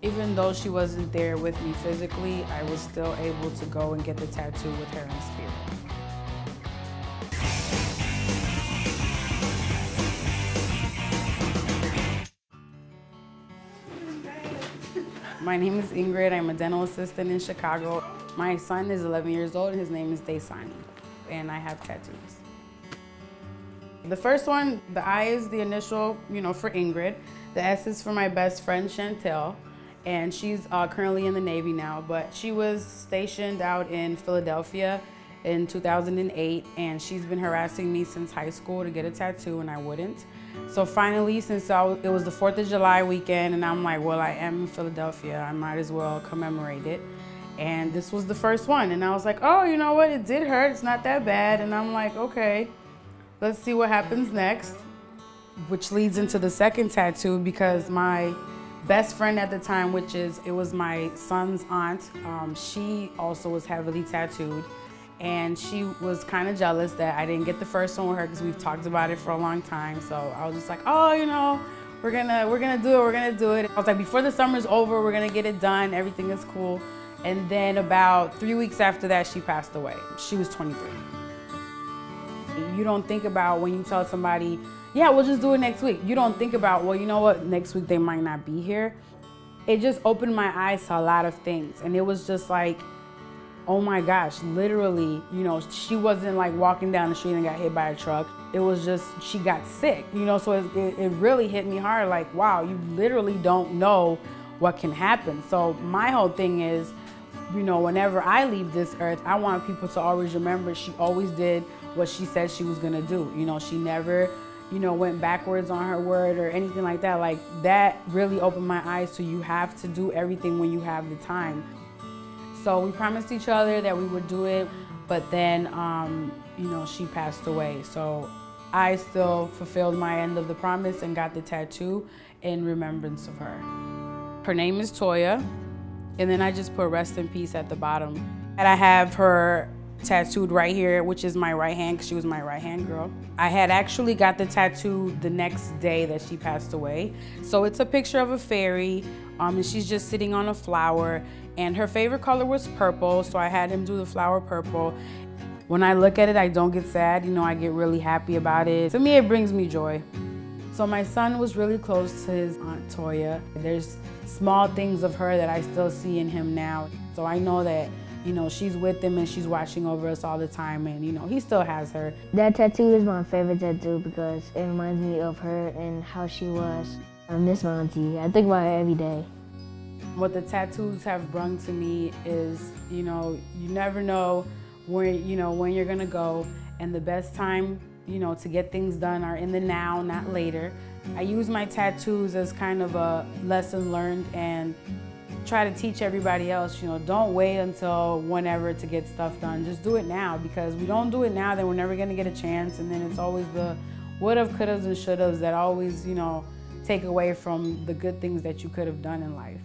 Even though she wasn't there with me physically, I was still able to go and get the tattoo with her in spirit. My name is Ingrid. I'm a dental assistant in Chicago. My son is 11 years old and his name is Desani, and I have tattoos. The first one, the I is the initial, for Ingrid. The S is for my best friend, Chantel, and she's currently in the Navy now, but she was stationed out in Philadelphia in 2008, and she's been harassing me since high school to get a tattoo, and I wouldn't. So finally, since it was the 4th of July weekend, and I'm like, well, I am in Philadelphia, I might as well commemorate it. And this was the first one, and I was like, oh, you know what, it did hurt, it's not that bad. And I'm like, okay, let's see what happens next. Which leads into the second tattoo, because my best friend at the time, it was my son's aunt, she also was heavily tattooed. And she was kind of jealous that I didn't get the first one with her because we've talked about it for a long time. So I was just like, oh, we're gonna do it. I was like, before the summer's over, we're gonna get it done. Everything is cool. And then about 3 weeks after that, she passed away. She was 23. You don't think about when you tell somebody, yeah, we'll just do it next week. You don't think about, well, you know what, next week they might not be here. It just opened my eyes to a lot of things. And it was just like, oh my gosh, literally, she wasn't like walking down the street and got hit by a truck. It was just, she got sick, so it really hit me hard, like, wow, you literally don't know what can happen. So my whole thing is, whenever I leave this earth, I want people to always remember she always did what she said she was gonna do. She never, went backwards on her word or anything like that. Like, that really opened my eyes to, you have to do everything when you have the time. So we promised each other that we would do it, but then, she passed away. So I still fulfilled my end of the promise and got the tattoo in remembrance of her. Her name is Toya, and then I just put rest in peace at the bottom. And I have her tattooed right here, which is my right hand, because she was my right hand girl. I had actually got the tattoo the next day that she passed away. So it's a picture of a fairy, and she's just sitting on a flower, and her favorite color was purple, so I had him do the flower purple. When I look at it, I don't get sad, I get really happy about it. To me, it brings me joy. So my son was really close to his Aunt Toya. There's small things of her that I still see in him now. So I know that, she's with him and she's watching over us all the time, and, he still has her. That tattoo is my favorite tattoo because it reminds me of her and how she was. I miss my auntie. I think about her every day. What the tattoos have brought to me is, you never know where, when you're gonna go, and the best time, to get things done are in the now, not later. I use my tattoos as kind of a lesson learned and try to teach everybody else, don't wait until whenever to get stuff done. Just do it now, because we don't do it now, then we're never gonna get a chance, and then it's always the would've, could've, and should've that always, take away from the good things that you could have done in life.